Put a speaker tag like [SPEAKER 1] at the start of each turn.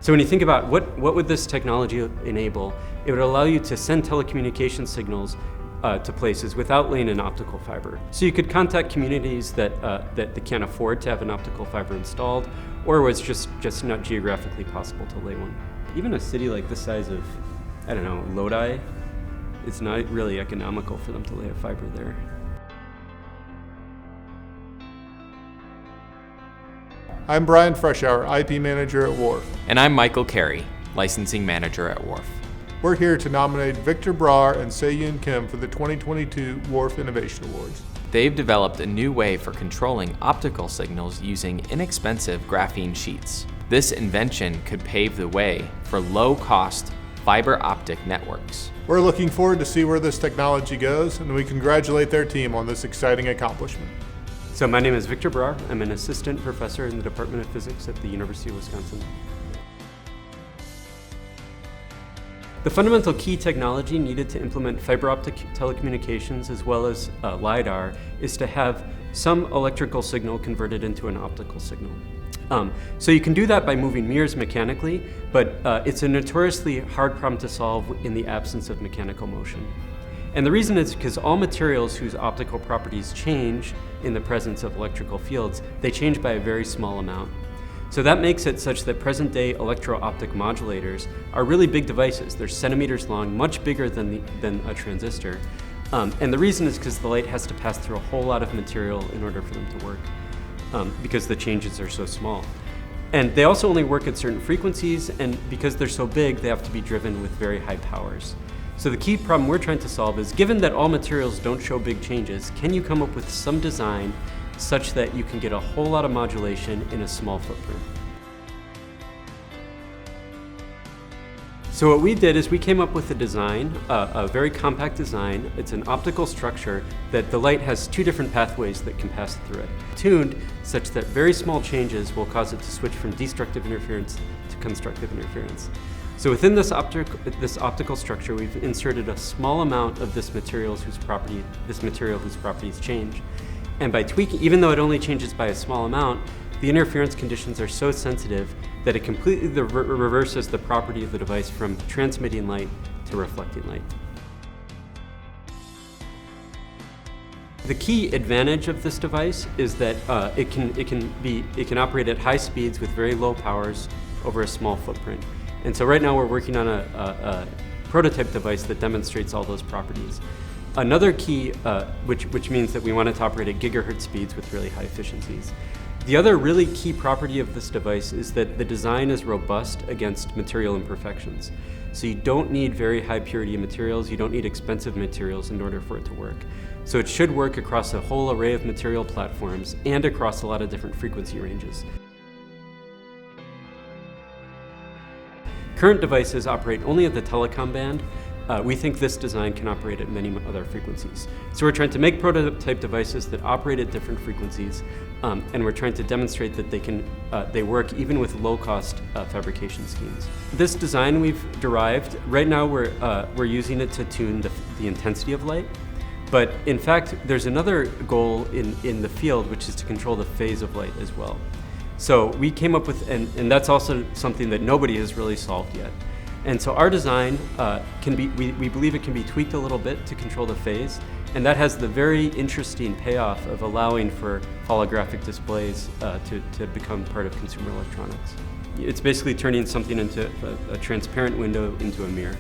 [SPEAKER 1] So when you think about what would this technology enable, it would allow you to send telecommunication signals to places without laying an optical fiber. So you could contact communities that they can't afford to have an optical fiber installed, or was just not geographically possible to lay one. Even a city like the size of, I don't know, Lodi, it's not really economical for them to lay a fiber there.
[SPEAKER 2] I'm Brian Freshour, IP Manager at WARF.
[SPEAKER 3] And I'm Michael Carey, Licensing Manager at WARF.
[SPEAKER 2] We're here to nominate Victor Brar and Seyoon Kim for the 2022 WARF Innovation Awards.
[SPEAKER 3] They've developed a new way for controlling optical signals using inexpensive graphene sheets. This invention could pave the way for low-cost fiber optic networks.
[SPEAKER 2] We're looking forward to see where this technology goes, and we congratulate their team on this exciting accomplishment.
[SPEAKER 1] So my name is Victor Brar. I'm an assistant professor in the Department of Physics at the University of Wisconsin. The fundamental key technology needed to implement fiber optic telecommunications as well as LiDAR is to have some electrical signal converted into an optical signal. So you can do that by moving mirrors mechanically, but it's a notoriously hard problem to solve in the absence of mechanical motion. And the reason is because all materials whose optical properties change in the presence of electrical fields, they change by a very small amount. So that makes it such that present-day electro-optic modulators are really big devices. They're centimeters long, much bigger than a transistor. And the reason is because the light has to pass through a whole lot of material in order for them to work, because the changes are so small. And they also only work at certain frequencies, and because they're so big, they have to be driven with very high powers. So the key problem we're trying to solve is, given that all materials don't show big changes, can you come up with some design such that you can get a whole lot of modulation in a small footprint? So what we did is we came up with a design, a very compact design. It's an optical structure that the light has two different pathways that can pass through it, tuned such that very small changes will cause it to switch from destructive interference to constructive interference. So within this optical structure, we've inserted a small amount of this material whose properties change. And by tweaking, even though it only changes by a small amount, the interference conditions are so sensitive that it completely reverses the property of the device from transmitting light to reflecting light. The key advantage of this device is that it can operate at high speeds with very low powers over a small footprint. And so right now we're working on a prototype device that demonstrates all those properties. Another key, which means that we want it to operate at gigahertz speeds with really high efficiencies. The other really key property of this device is that the design is robust against material imperfections. So you don't need very high purity materials, you don't need expensive materials in order for it to work. So it should work across a whole array of material platforms and across a lot of different frequency ranges. Current devices operate only at the telecom band. We think this design can operate at many other frequencies. So we're trying to make prototype devices that operate at different frequencies, and we're trying to demonstrate that they work even with low-cost fabrication schemes. This design we've derived, right now we're using it to tune the intensity of light, but in fact there's another goal in the field, which is to control the phase of light as well. So we came up with, and that's also something that nobody has really solved yet. And so our design we believe it can be tweaked a little bit to control the phase, and that has the very interesting payoff of allowing for holographic displays to become part of consumer electronics. It's basically turning something into a transparent window into a mirror.